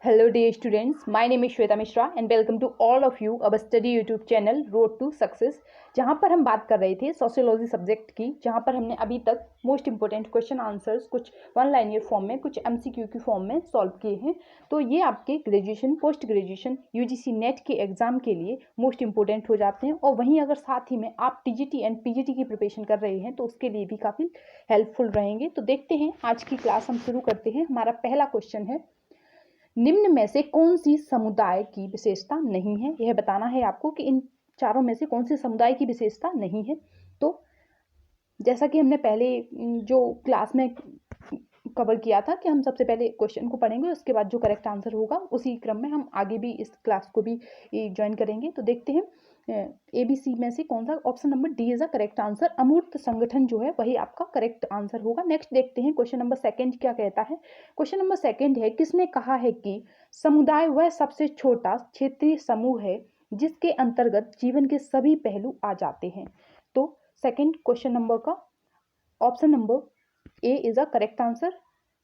Hello dear students, my name is Shweta Mishra and welcome to all of you our study YouTube channel Road to Success। जहाँ पर हम बात कर रहे थे सोशियोलॉजी सब्जेक्ट की, जहाँ पर हमने अभी तक मोस्ट इंपॉर्टेंट क्वेश्चन आंसर्स कुछ वन लाइनर फॉर्म में, कुछ एमसीक्यू की फॉर्म में सॉल्व किए हैं। तो ये आपके graduation, post graduation, UGC net के एग्जाम के लिए मोस्ट इंपॉर्टेंट हो जाते हैं। और वहीं अगर साथ ही में आप टीजीटी एंड पीजीटी की प्रिपरेशन कर रहे हैं तो उसके लिए भी काफ़ी हेल्पफुल रहेंगे। तो देखते हैं, आज की क्लास हम शुरू करते हैं। हमारा पहला क्वेश्चन है, निम्न में से कौन सी समुदाय की विशेषता नहीं है। यह बताना है आपको कि इन चारों में से कौन सी समुदाय की विशेषता नहीं है। तो जैसा कि हमने पहले जो क्लास में कवर किया था कि हम सबसे पहले क्वेश्चन को पढ़ेंगे, उसके बाद जो करेक्ट आंसर होगा उसी क्रम में हम आगे भी इस क्लास को भी ज्वाइन करेंगे। तो देखते हैं ABC में से कौन सा, option number D is a correct answer. अमूर्त संगठन जो है वही आपका करेक्ट आंसर होगा। नेक्स्ट देखते हैं क्वेश्चन नंबर सेकंड क्या कहता है। क्वेश्चन नंबर सेकंड है, किसने कहा है कि समुदाय वह सबसे छोटा क्षेत्रीय समूह है जिसके अंतर्गत जीवन के सभी पहलू आ जाते हैं। तो सेकंड क्वेश्चन नंबर का option number A is a correct answer.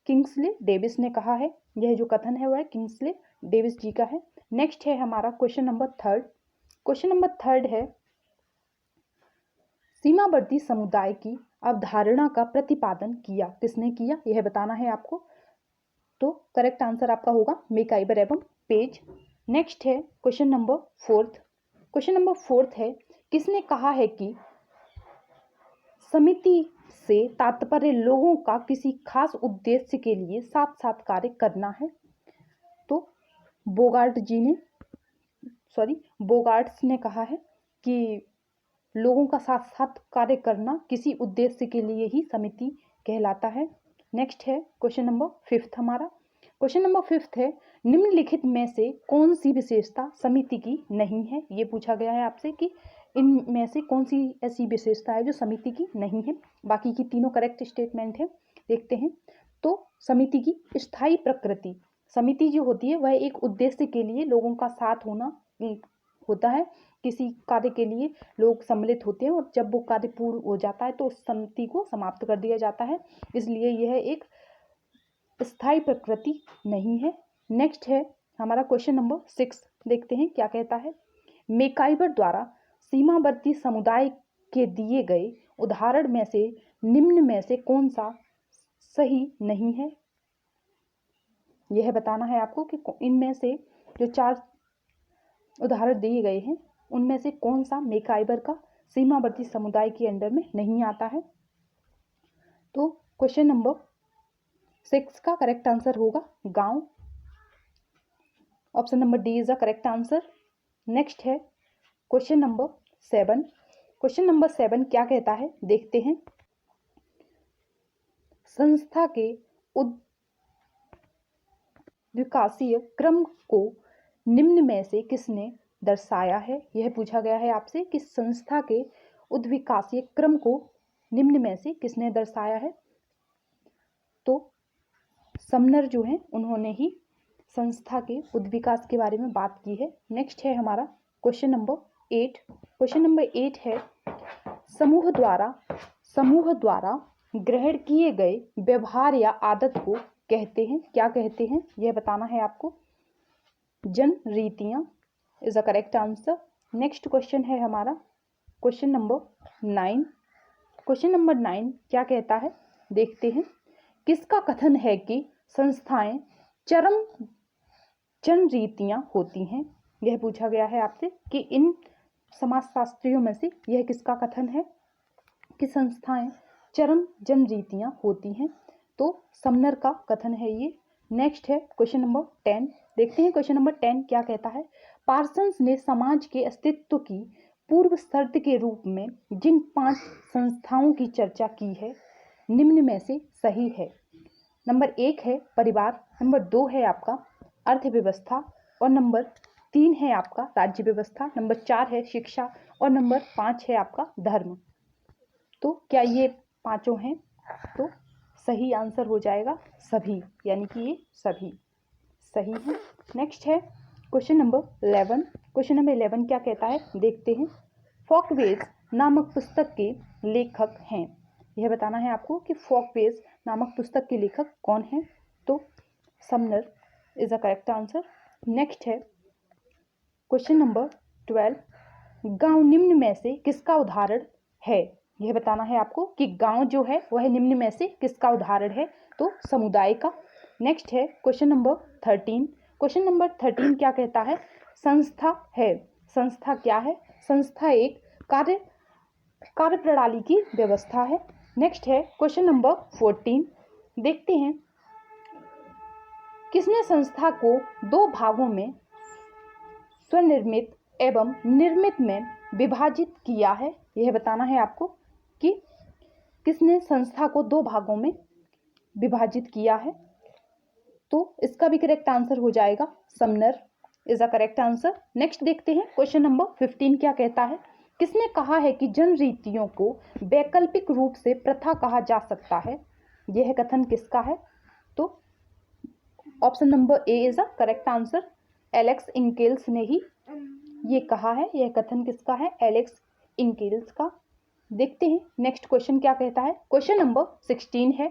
Kingsley Davis ने कहा है, यह जो कथन है वह किंग्सले डेविस जी का है। नेक्स्ट है हमारा question number third. Question number third है, सीमावर्ती समुदाय की अवधारणा का प्रतिपादन किया किसने किया, यह बताना है आपको। तो करेक्ट आंसर आपका होगा मेकाइबर एवं पेज। नेक्स्ट है question number fourth. Question number fourth है, किसने कहा है कि समिति से तात्पर्य लोगों का किसी खास उद्देश्य के लिए साथ साथ कार्य करना है। तो बोगार्ट्स ने कहा है कि लोगों का साथ साथ कार्य करना किसी उद्देश्य के लिए ही समिति कहलाता है। नेक्स्ट है क्वेश्चन नंबर फिफ्थ हमारा। क्वेश्चन नंबर फिफ्थ है, निम्नलिखित में से कौन सी विशेषता समिति की नहीं है। ये पूछा गया है आपसे कि इनमें से कौन सी ऐसी विशेषता है जो समिति की नहीं है। बाकी की तीनों करेक्ट स्टेटमेंट है, देखते हैं। तो समिति की स्थायी प्रकृति, समिति जो होती है वह एक उद्देश्य के लिए लोगों का साथ होना होता है। किसी कार्य के लिए लोग सम्मिलित होते हैं और जब वो कार्य पूर्ण हो जाता है तो उस समिति को समाप्त कर दिया जाता है, इसलिए यह एक स्थायी प्रकृति नहीं है। नेक्स्ट है हमारा क्वेश्चन नंबर 6, देखते हैं क्या कहता है। मेकाइबर द्वारा सीमावर्ती समुदाय के दिए गए उदाहरण में से निम्न में से कौन सा सही नहीं है, यह बताना है आपको कि इनमें से जो चार उदाहरण दिए गए हैं उनमें से कौन सा मेकाइबर का सीमावर्ती समुदाय के अंडर में नहीं आता है। तो क्वेश्चन नंबर 6 का करेक्ट आंसर होगा गांव। Option number D is the correct answer. Next है क्वेश्चन नंबर 7। क्वेश्चन नंबर 7 क्या कहता है, देखते हैं। संस्था के विकासीय क्रम को निम्न में से किसने दर्शाया है। यह पूछा गया है आपसे कि संस्था के उद्विकासीय क्रम को निम्न में से किसने दर्शाया है। तो समनर जो है उन्होंने ही संस्था के उद्विकास के बारे में बात की है। नेक्स्ट है हमारा क्वेश्चन नंबर 8। क्वेश्चन नंबर 8 है, समूह द्वारा ग्रहण किए गए व्यवहार या आदत को कहते हैं, क्या कहते हैं, यह बताना है आपको। जन रीतियां is a correct answer. Next question है हमारा क्वेश्चन नंबर 9। क्वेश्चन नंबर 9 क्या कहता है, देखते हैं। किसका कथन है कि संस्थाएं चरम जन रीतियां होती हैं, यह पूछा गया है आपसे कि इन समाजशास्त्रियों में से यह किसका कथन है कि संस्थाएं चरम जन रीतियां होती हैं। तो समनर का कथन है ये। नेक्स्ट है क्वेश्चन नंबर 10, देखते हैं क्वेश्चन नंबर 10 क्या कहता है। पार्सन्स ने समाज के अस्तित्व की पूर्व शर्त के रूप में जिन 5 संस्थाओं की चर्चा की है निम्न में से सही है। नंबर 1 है परिवार, नंबर 2 है आपका अर्थव्यवस्था, और नंबर 3 है आपका राज्य व्यवस्था, नंबर 4 है शिक्षा, और नंबर 5 है आपका धर्म। तो क्या ये पांचों हैं, तो सही आंसर हो जाएगा सभी, यानी कि ये सभी सही हैं। नेक्स्ट है क्वेश्चन नंबर 11। क्वेश्चन नंबर 11 क्या कहता है, देखते हैं। फोकवेज नामक पुस्तक के लेखक हैं, यह बताना है आपको कि फोकवेज नामक पुस्तक के लेखक कौन हैं। तो Sumner is a correct answer. Next है क्वेश्चन नंबर 12, गांव निम्न में से किसका उदाहरण है? यह बताना है आपको कि गांव जो है वह निम्न में से किसका उदाहरण है, तो समुदाय का। नेक्स्ट है क्वेश्चन नंबर 13। क्वेश्चन नंबर 13 क्या कहता है? संस्था है। संस्था क्या है? संस्था एक कार्य प्रणाली की व्यवस्था है। नेक्स्ट है क्वेश्चन नंबर 14। देखते हैं किसने संस्था को दो भागों में स्वनिर्मित एवं निर्मित में विभाजित किया है? यह बताना है आपको कि किसने संस्था को दो भागों में विभाजित किया है, तो इसका भी करेक्ट आंसर हो जाएगा Sumner is a correct answer. Next देखते हैं क्वेश्चन नंबर 15 क्या कहता है? किसने कहा है कि जन रीतियों को वैकल्पिक रूप से प्रथा कहा जा सकता है? यह कथन किसका है? तो option number A is a correct answer. Alex Inkeles ने ही ये कहा है। यह कथन किसका है? एलेक्स इंकेल्स का। देखते हैं नेक्स्ट क्वेश्चन क्या कहता है। क्वेश्चन नंबर 16 है।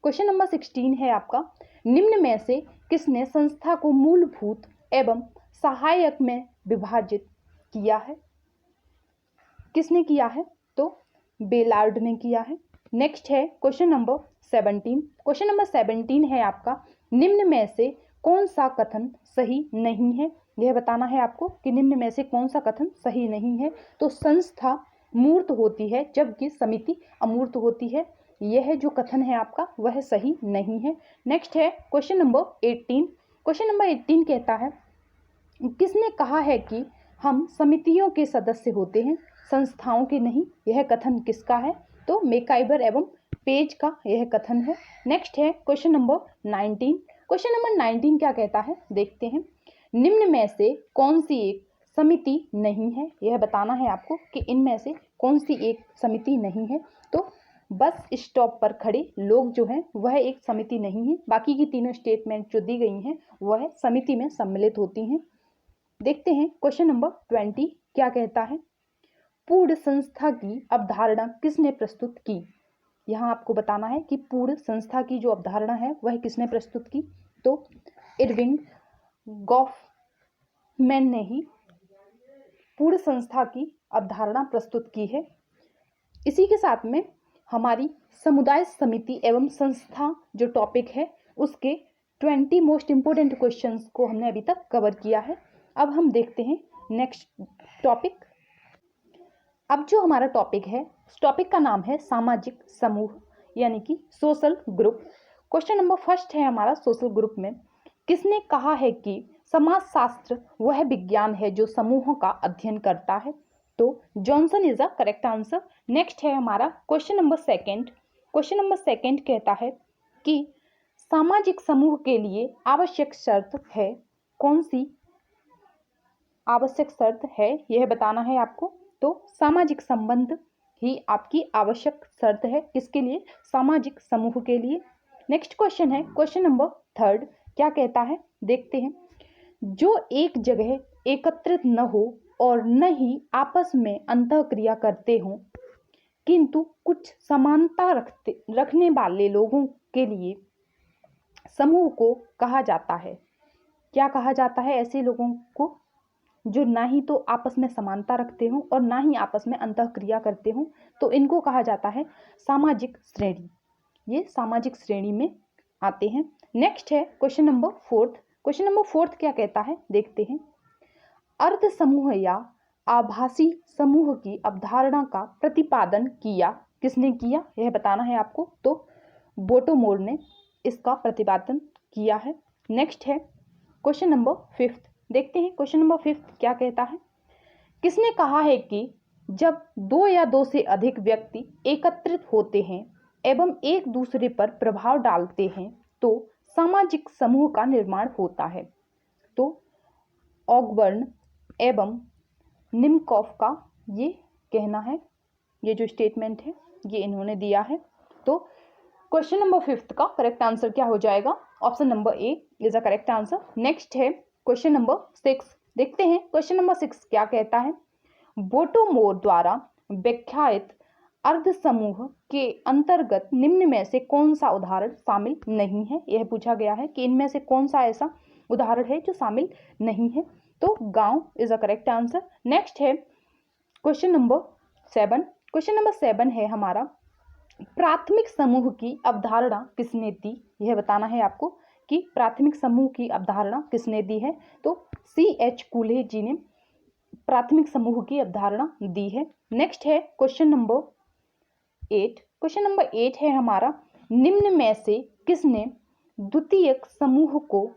क्वेश्चन नंबर 16 है आपका, निम्न में से किसने संस्था को मूलभूत एवं सहायक में विभाजित किया है? किसने किया है? तो बेलार्ड ने किया है। नेक्स्ट है क्वेश्चन नंबर 17। क्वेश्चन नंबर 17 है आपका, निम्न में से कौन सा कथन सही नहीं है? यह बताना है आपको कि निम्न में से कौन सा कथन सही नहीं है। तो संस्था मूर्त होती है जबकि समिति अमूर्त होती है। यह जो कथन है आपका वह सही नहीं है। नेक्स्ट है क्वेश्चन नंबर 18। क्वेश्चन नंबर 18 कहता है, किसने कहा है कि हम समितियों के सदस्य होते हैं, संस्थाओं के नहीं? यह कथन किसका है? तो मेकाइबर एवं पेज का यह कथन है। नेक्स्ट है क्वेश्चन नंबर 19। क्वेश्चन नंबर 19 क्या कहता है? देखते हैं, निम्न में से कौन सी एक समिति नहीं है? यह बताना है आपको कि इनमें से कौन सी एक समिति नहीं है। तो बस स्टॉप पर खड़े लोग जो हैं वह एक समिति नहीं है। बाकी की तीनों स्टेटमेंट जो दी गई हैं वह समिति में सम्मिलित होती हैं। देखते हैं क्वेश्चन नंबर 20 क्या कहता है? पूर्ण संस्था की अवधारणा किसने प्रस्तुत की? यहाँ आपको बताना है कि पूर्ण संस्था की जो अवधारणा है वह किसने प्रस्तुत की? तो इरविंग गॉफमैन ने ही पूर्ण संस्था की अवधारणा प्रस्तुत की है। इसी के साथ में हमारी समुदाय समिति एवं संस्था जो टॉपिक है उसके 20 मोस्ट इंपोर्टेंट क्वेश्चंस को हमने अभी तक कवर किया है। अब हम देखते हैं नेक्स्ट टॉपिक। अब जो हमारा टॉपिक है उस टॉपिक का नाम है सामाजिक समूह यानी कि social group. Question number first है हमारा सोशल ग्रुप में, किसने कहा है कि समाजशास्त्र वह विज्ञान है जो समूहों का अध्ययन करता है? तो Johnson is a correct answer. Next है हमारा question number second. Question number second कहता है कि सामाजिक समूह के लिए आवश्यक शर्त है, कौन सी आवश्यक शर्त है यह बताना है आपको। तो सामाजिक संबंध ही आपकी आवश्यक शर्त है, किसके लिए? सामाजिक समूह के लिए। नेक्स्ट क्वेश्चन है क्वेश्चन नंबर थर्ड, क्या कहता है? देखते हैं, जो एक जगह एकत्रित न हो और न ही आपस में अंतःक्रिया करते हों किंतु कुछ समानता रखने वाले लोगों के लिए समूह को कहा जाता है। क्या कहा जाता है ऐसे लोगों को जो ना ही तो आपस में समानता रखते हों और ना ही आपस में अंतःक्रिया करते हों? तो इनको कहा जाता है सामाजिक श्रेणी। ये सामाजिक श्रेणी में आते हैं। नेक्स्ट है question number fourth. Question number fourth क्या कहता है? देखते हैं, अर्ध समूह या आभासी समूह की अवधारणा का प्रतिपादन किया, किसने किया यह बताना है आपको। तो बोटोमोर ने इसका प्रतिपादन किया है। नेक्स्ट है क्वेश्चन नंबर फिफ्थ। देखते हैं क्वेश्चन नंबर फिफ्थ क्या कहता है, किसने कहा है कि जब दो या दो से अधिक व्यक्ति एकत्रित होते हैं एवं एक दूसरे पर प्रभाव डालते हैं तो सामाजिक समूह का निर्माण होता है? तो ऑगबर्न एवं निमकॉफ का ये कहना है, ये जो स्टेटमेंट है ये इन्होंने दिया है। तो क्वेश्चन नंबर फिफ्थ का करेक्ट आंसर क्या हो जाएगा? Option number A is a correct answer. Next है क्वेश्चन नंबर 6। देखते हैं क्वेश्चन नंबर 6 क्या कहता है, बोटोमोर द्वारा व्याख्यात अर्ध समूह के अंतर्गत निम्न में से कौन सा उदाहरण शामिल नहीं है? यह पूछा गया है कि इनमें से कौन सा ऐसा उदाहरण है जो शामिल नहीं है, तो गांव is a correct answer. Next है क्वेश्चन नंबर 7। क्वेश्चन नंबर 7 है हमारा, प्राथमिक समूह की अवधारणा किसने दी? यह बताना है आपको कि प्राथमिक समूह की अवधारणा किसने दी है, तो C.H. कूले जी ने प्राथमिक समूह की अवधारणा दी है। नेक्स्ट है क्वेश्चन नंबर 8। क्वेश्चन नंबर 8 है हमारा, निम्न में से किसने द्वितीयक समूह को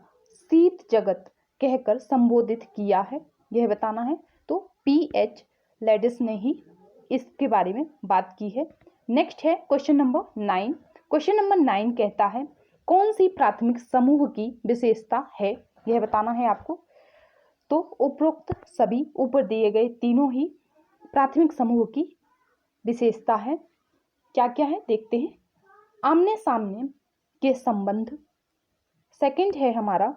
शीत जगत कहकर संबोधित किया है? यह बताना है, तो P.H. लेडिस ने ही इसके बारे में बात की है। नेक्स्ट है क्वेश्चन नंबर 9। क्वेश्चन नंबर 9 कहता है, कौन सी प्राथमिक समूह की विशेषता है? यह बताना है आपको। तो उपरोक्त सभी ऊपर दिए गए तीनों ही प्राथमिक समूह की विशेषता है। क्या क्या है देखते हैं। आमने सामने के संबंध, सेकंड है हमारा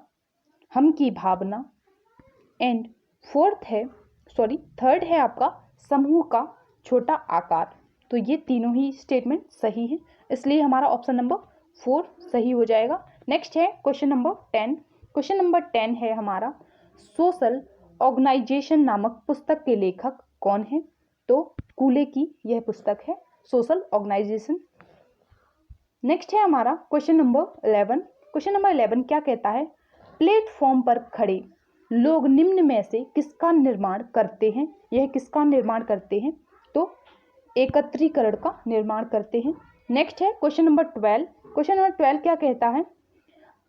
हम की भावना, एंड थर्ड है आपका समूह का छोटा आकार। तो ये तीनों ही स्टेटमेंट सही है, इसलिए हमारा ऑप्शन नंबर 4 सही हो जाएगा। नेक्स्ट है क्वेश्चन नंबर 10। क्वेश्चन नंबर 10 है हमारा, सोशल ऑर्गेनाइजेशन नामक पुस्तक के लेखक कौन है? तो कूले की यह पुस्तक है सोशल ऑर्गेनाइजेशन। नेक्स्ट है हमारा क्वेश्चन नंबर 11। क्वेश्चन नंबर 11 क्या कहता है, प्लेटफॉर्म पर खड़े लोग निम्न में से किसका निर्माण करते हैं? यह किसका निर्माण करते हैं? तो एकत्रीकरण का निर्माण करते हैं। नेक्स्ट है क्वेश्चन नंबर 12। क्वेश्चन नंबर 12 क्या कहता है,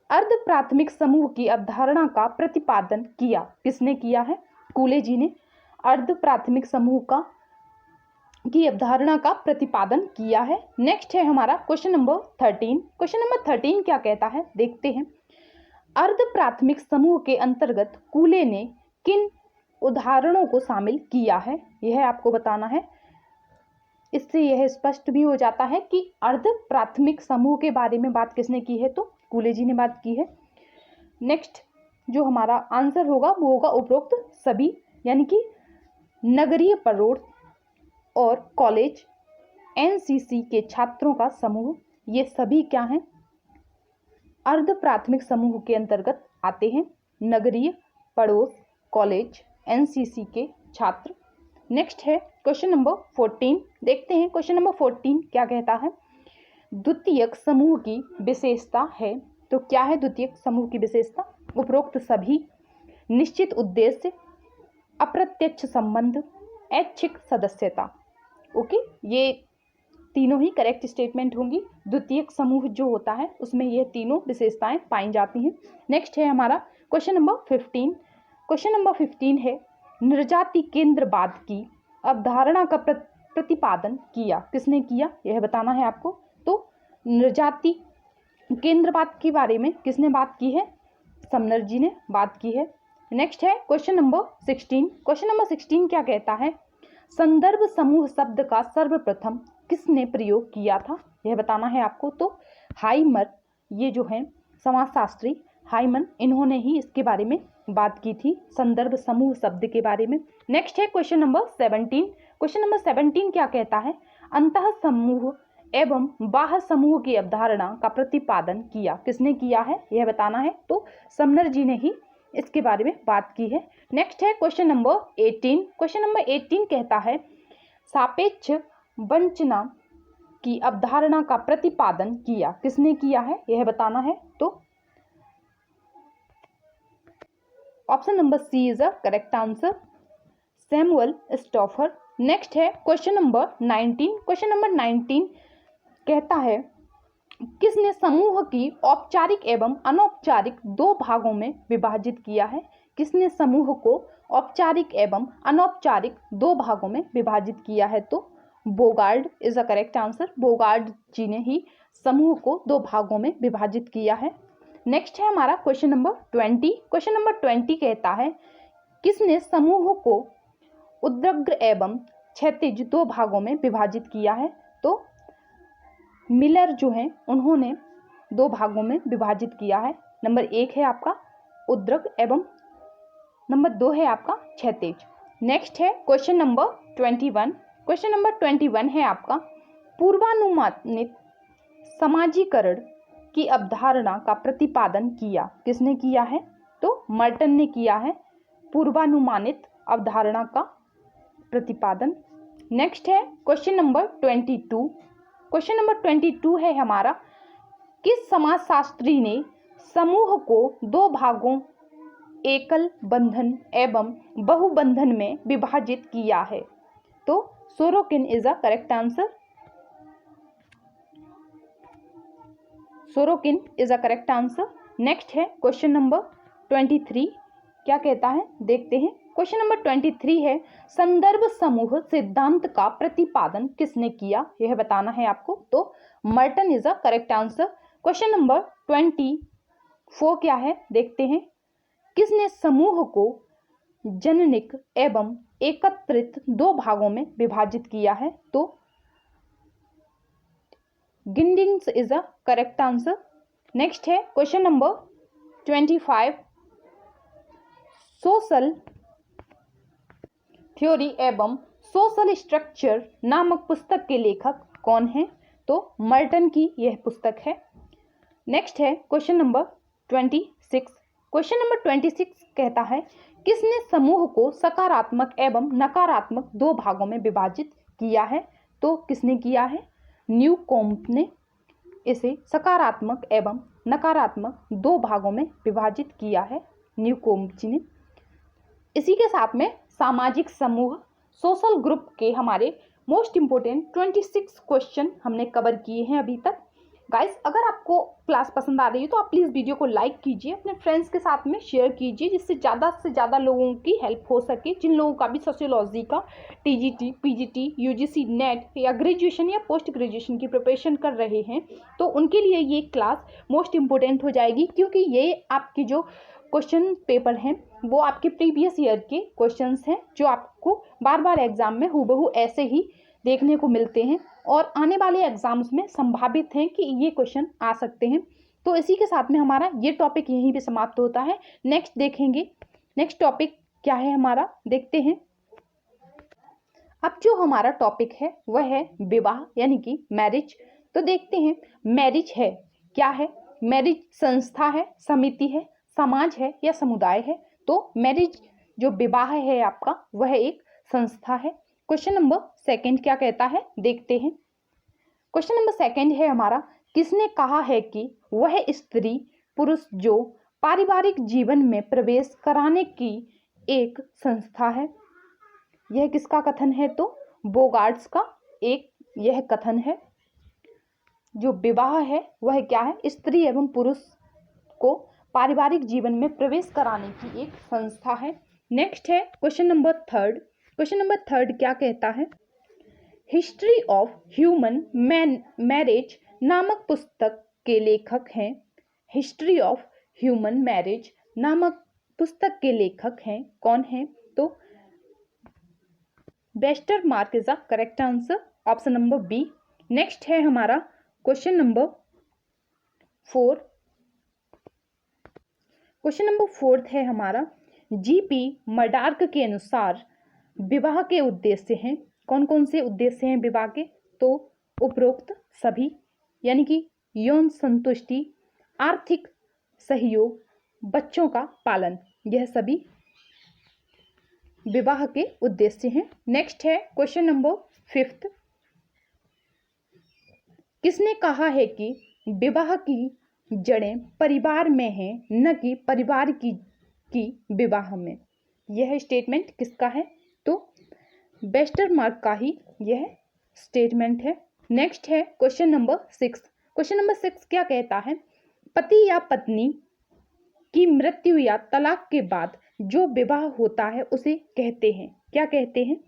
अर्ध प्राथमिक समूह की अवधारणा का प्रतिपादन किया किसने किया है? कूले जी ने अर्ध प्राथमिक समूह की अवधारणा का प्रतिपादन किया है। नेक्स्ट है हमारा क्वेश्चन नंबर 13। क्वेश्चन नंबर 13 क्या कहता है देखते हैं, अर्ध प्राथमिक समूह के अंतर्गत कूले ने किन उदाहरणों को शामिल किया है? यह आपको बताना है। इससे यह स्पष्ट भी हो जाता है कि अर्ध प्राथमिक समूह के बारे में बात किसने की है, तो कूले जी ने बात की है। नेक्स्ट जो हमारा आंसर होगा वो होगा उपरोक्त सभी, यानी कि नगरीय परोड़ और कॉलेज NCC के छात्रों का समूह, ये सभी क्या हैं? अर्ध प्राथमिक समूह के अंतर्गत आते हैं। नगरीय पड़ोस, कॉलेज, NCC के छात्र। नेक्स्ट है क्वेश्चन नंबर 14। देखते हैं क्वेश्चन नंबर 14 क्या कहता है, द्वितीयक समूह की विशेषता है। तो क्या है द्वितीयक समूह की विशेषता? उपरोक्त सभी, निश्चित उद्देश्य, अप्रत्यक्ष संबंध, ऐच्छिक सदस्यता। ओके, ये तीनों ही करेक्ट स्टेटमेंट होंगी। द्वितीयक समूह जो होता है उसमें ये तीनों विशेषताएं पाई जाती हैं। नेक्स्ट है हमारा क्वेश्चन नंबर 15। क्वेश्चन नंबर 15 है, निर्जाति केंद्रवाद की अवधारणा का प्रतिपादन किया किसने किया? यह बताना है आपको। तो निर्जाति केंद्रवाद के बारे में किसने बात की है? समनर जी ने बात की है। नेक्स्ट है क्वेश्चन नंबर 16। क्वेश्चन नंबर 16 क्या कहता है, संदर्भ समूह शब्द का सर्वप्रथम किसने प्रयोग किया था? यह बताना है आपको। तो हाइमर, ये जो है समाजशास्त्री हाइमन, इन्होंने ही इसके बारे में बात की थी, संदर्भ समूह शब्द के बारे में। नेक्स्ट है क्वेश्चन नंबर 17। क्वेश्चन नंबर 17 क्या कहता है, अंतः समूह एवं बाह्य समूह की अवधारणा का प्रतिपादन किया किसने किया है? यह बताना है। तो समनर जी ने ही इसके बारे में बात की है। नेक्स्ट है क्वेश्चन नंबर 18। क्वेश्चन नंबर 18 कहता है, सापेक्ष वंचना की अवधारणा का प्रतिपादन किया किसने किया है? यह बताना है। तो option number C is a correct answer, Samuel Stouffer. Next है क्वेश्चन नंबर 19। क्वेश्चन नंबर 19 कहता है, किसने समूह की औपचारिक एवं अनौपचारिक दो भागों में विभाजित किया है? किसने समूह को औपचारिक एवं अनौपचारिक दो भागों में विभाजित किया है? तो Bogard is a correct answer, Bogard ji ने ही समूह को दो भागों में विभाजित किया है। नेक्स्ट है हमारा क्वेश्चन नंबर 20। क्वेश्चन नंबर 20 कहता है, किसने समूह को ऊर्ध्वाधर एवं क्षैतिज दो भागों में विभाजित किया है? तो मिलर जो हैं उन्होंने दो भागों में विभाजित किया है। नंबर 1 है आपका ऊर्ध्वाधर एवं नंबर 2 है आपका क्षैतिज। नेक्स्ट है क्वेश्चन नंबर 21। क्वेश्चन नंबर 21 है आपका, पूर्वानुमानित समाजीकरण की अवधारणा का प्रतिपादन किया किसने किया है? तो मर्टन ने किया है पूर्वानुमानित अवधारणा का प्रतिपादन। नेक्स्ट है क्वेश्चन नंबर 22। क्वेश्चन नंबर 22 है हमारा, किस समाजशास्त्री ने समूह को दो भागों एकल बंधन एवं बहुबंधन में विभाजित किया है? तो Sorokin is a correct answer. Sorokin is a correct answer. Next है क्वेश्चन नंबर 23। क्या कहता है देखते हैं। क्वेश्चन नंबर 23 है, संदर्भ समूह सिद्धांत का प्रतिपादन किसने किया? यह बताना है आपको। तो Merton is a correct answer. Question number 24 क्या है देखते हैं। किसने समूह को जननिक एवं एकत्रित दो भागों में विभाजित किया है? तो Giddings is a correct answer. Next है क्वेश्चन नंबर 25, सोशल थ्योरी एवं सोशल स्ट्रक्चर नामक पुस्तक के लेखक कौन है? तो मर्टन की यह पुस्तक है। नेक्स्ट है क्वेश्चन नंबर 26। क्वेश्चन नंबर 26 कहता है, किसने समूह को सकारात्मक एवं नकारात्मक दो भागों में विभाजित किया है? तो किसने किया है? न्यूकोम्ब ने इसे सकारात्मक एवं नकारात्मक दो भागों में विभाजित किया है, न्यूकोम्ब जी ने। इसी के साथ में सामाजिक समूह सोशल ग्रुप के हमारे मोस्ट इंपोर्टेंट 26 क्वेश्चन हमने कवर किए हैं अभी तक। गाइस, अगर आपको क्लास पसंद आ रही है तो आप प्लीज़ वीडियो को लाइक कीजिए, अपने फ्रेंड्स के साथ में शेयर कीजिए, जिससे से ज़्यादा लोगों की हेल्प हो सके। जिन लोगों का भी सोशियोलॉजी का टीजीटी, पीजीटी, यूजीसी नेट या ग्रेजुएशन या पोस्ट ग्रेजुएशन की प्रिपरेशन कर रहे हैं, तो उनके लिए ये क्लास मोस्ट इम्पोर्टेंट हो जाएगी, क्योंकि ये आपकी जो क्वेश्चन पेपर हैं वो आपके प्रीवियस ईयर के क्वेश्चंस हैं, जो आपको बार बार एग्जाम में हूबहू ऐसे ही देखने को मिलते हैं और आने वाले एग्जाम्स में संभावित हैं कि ये क्वेश्चन आ सकते हैं। तो इसी के साथ में हमारा ये टॉपिक यहीं पे समाप्त होता है। नेक्स्ट देखेंगे, नेक्स्ट टॉपिक क्या है हमारा, देखते हैं। अब जो हमारा टॉपिक है वह है विवाह यानी कि मैरिज। तो देखते हैं मैरिज है क्या है। मैरिज संस्था है, समिति है, समाज है या समुदाय है? तो मैरिज जो विवाह है आपका वह एक संस्था है। क्वेश्चन नंबर 2 क्या कहता है देखते हैं। क्वेश्चन नंबर 2 है हमारा, किसने कहा है कि वह स्त्री पुरुष जो पारिवारिक जीवन में प्रवेश कराने की एक संस्था है? यह किसका कथन है? तो बोगार्ट्स का एक यह कथन है। जो विवाह है वह क्या है? स्त्री एवं पुरुष को पारिवारिक जीवन में प्रवेश कराने की एक संस्था है। नेक्स्ट है क्वेश्चन नंबर 3। क्वेश्चन नंबर 3 क्या कहता है? हिस्ट्री ऑफ ह्यूमन मैरिज नामक पुस्तक के लेखक हैं। हिस्ट्री ऑफ ह्यूमन मैरिज नामक पुस्तक के लेखक हैं कौन हैं? तो Westermarck is the correct answer, option number B. Next है हमारा क्वेश्चन नंबर 4। क्वेश्चन नंबर 4 है हमारा, जीपी मडार्क के अनुसार विवाह के उद्देश्य हैं। कौन कौन से उद्देश्य हैं विवाह के? तो उपरोक्त सभी, यानी कि यौन संतुष्टि, आर्थिक सहयोग, बच्चों का पालन, यह सभी विवाह के उद्देश्य हैं। नेक्स्ट है क्वेश्चन नंबर 5। किसने कहा है कि विवाह की जड़ें परिवार में हैं न कि परिवार की विवाह में? यह स्टेटमेंट किसका है? तो वेस्टरमार्क का ही यह स्टेटमेंट है। नेक्स्ट है क्वेश्चन नंबर 6। क्वेश्चन नंबर 6 क्या कहता है? पति या पत्नी की मृत्यु या तलाक के बाद जो विवाह होता है उसे कहते हैं, क्या कहते हैं?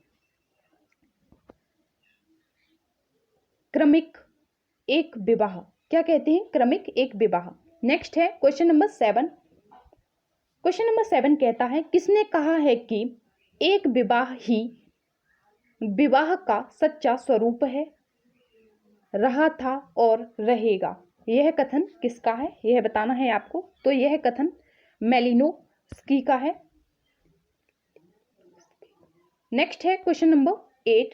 क्रमिक एक विवाह। क्या कहते हैं? क्रमिक एक विवाह। नेक्स्ट है क्वेश्चन नंबर 7। क्वेश्चन नंबर 7 कहता है, किसने कहा है कि एक विवाह ही विवाह का सच्चा स्वरूप है, रहा था और रहेगा? यह कथन किसका है यह बताना है आपको। तो यह कथन मेलिनोव्स्की का है। नेक्स्ट है क्वेश्चन नंबर 8।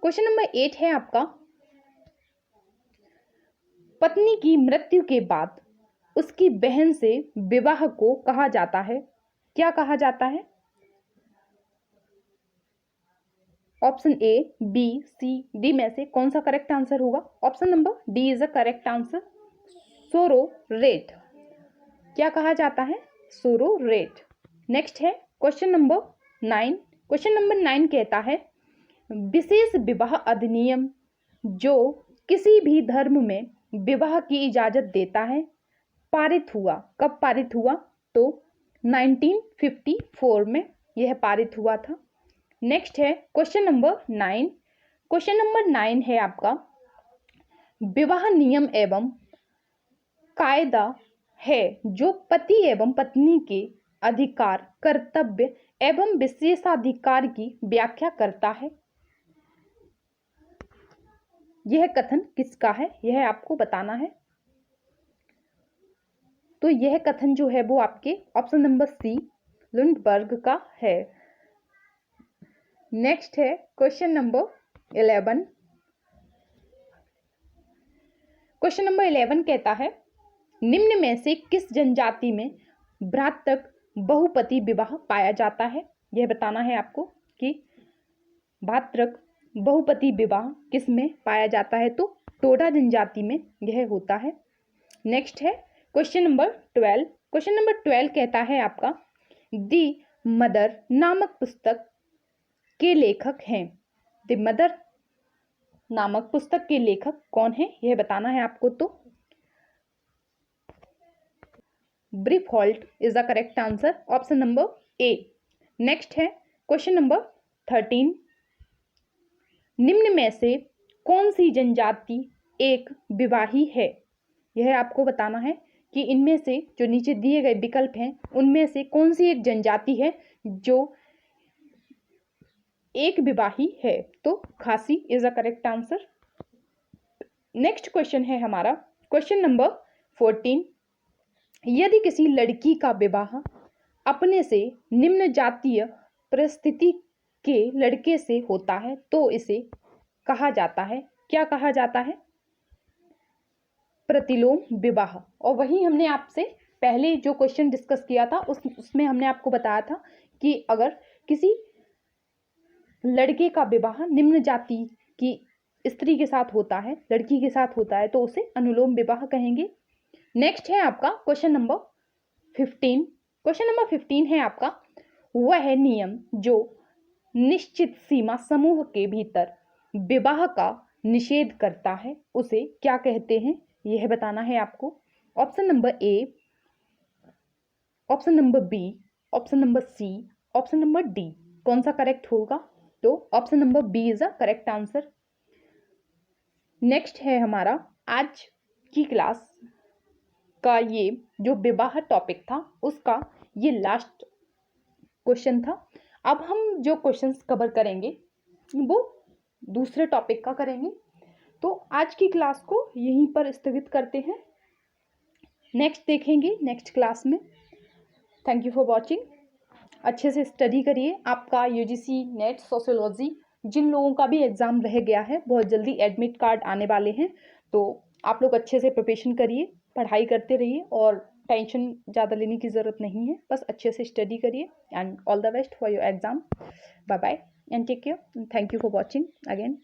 क्वेश्चन नंबर 8 है आपका, पत्नी की मृत्यु के बाद उसकी बहन से विवाह को कहा जाता है? क्या कहा जाता है? Option A, B, C, D में से कौन सा करेक्ट आंसर होगा? Option number D is a correct answer, sororate. क्या कहा जाता है? सोरोरेट। नेक्स्ट है क्वेश्चन नंबर 9। क्वेश्चन नंबर 9 कहता है विशेष विवाह अधिनियम जो किसी भी धर्म में विवाह की इजाजत देता है पारित हुआ, कब पारित हुआ? तो 1954 में यह पारित हुआ था। नेक्स्ट है क्वेश्चन नंबर 9। क्वेश्चन नंबर 9 है आपका विवाह नियम एवं कायदा है जो पति एवं पत्नी के अधिकार, कर्तव्य एवं विशेषाधिकार की व्याख्या करता है। यह कथन किसका है? यह आपको बताना है। तो यह कथन जो है वो आपके ऑप्शन नंबर सी, लुंडबर्ग का है। नेक्स्ट है क्वेश्चन नंबर 11। क्वेश्चन नंबर 11 कहता है निम्न में से किस जनजाति में भ्रातृक बहुपति विवाह पाया जाता है? यह बताना है आपको कि भ्रातृक बहुपति विवाह किस में पाया जाता है? तो टोडा जनजाति में यह होता है। नेक्स्ट है क्वेश्चन नंबर 12। क्वेश्चन नंबर 12 कहता है आपका दी मदर नामक पुस्तक के लेखक हैं। दी मदर नामक पुस्तक के लेखक कौन है? यह बताना है आपको। तो ब्रीफहोल्ट is the correct answer, option number A. Next है क्वेश्चन नंबर 13। निम्न में से कौन सी जनजाति एक विवाही है? यह आपको बताना है कि इनमें से जो नीचे दिए गए विकल्प हैं उनमें से कौन सी एक जनजाति है जो एक विवाही है? तो खासी is a correct answer. Next question है हमारा क्वेश्चन नंबर 14। यदि किसी लड़की का विवाह अपने से निम्न जातीय परिस्थिति के लड़के से होता है तो इसे कहा जाता है? क्या कहा जाता है? प्रतिलोम विवाह। और वही हमने आपसे पहले जो क्वेश्चन डिस्कस किया था उसमें हमने आपको बताया था कि अगर किसी लड़के का विवाह निम्न जाति की स्त्री के साथ होता है, लड़की के साथ होता है, तो उसे अनुलोम विवाह कहेंगे। नेक्स्ट है आपका क्वेश्चन नंबर 15। क्वेश्चन नंबर 15 है आपका वह नियम जो निश्चित सीमा समूह के भीतर विवाह का निषेध करता है उसे क्या कहते हैं? यह बताना है आपको। Option number A, option number B, option number C, option number D, कौन सा करेक्ट होगा? तो option number B is a correct answer. Next है हमारा आज की क्लास का ये जो विवाह टॉपिक था उसका ये लास्ट क्वेश्चन था। अब हम जो क्वेश्चंस कवर करेंगे वो दूसरे टॉपिक का करेंगे। तो आज की क्लास को यहीं पर स्थगित करते हैं, नेक्स्ट देखेंगे नेक्स्ट क्लास में। Thank you for watching. अच्छे से स्टडी करिए। आपका यूजीसी नेट सोशियोलॉजी जिन लोगों का भी एग्ज़ाम रह गया है बहुत जल्दी एडमिट कार्ड आने वाले हैं, तो आप लोग अच्छे से प्रिपरेशन करिए, पढ़ाई करते रहिए और टेंशन ज़्यादा लेने की ज़रूरत नहीं है, बस अच्छे से स्टडी करिए and all the best for your exam. Bye bye and take care. Thank you for watching again.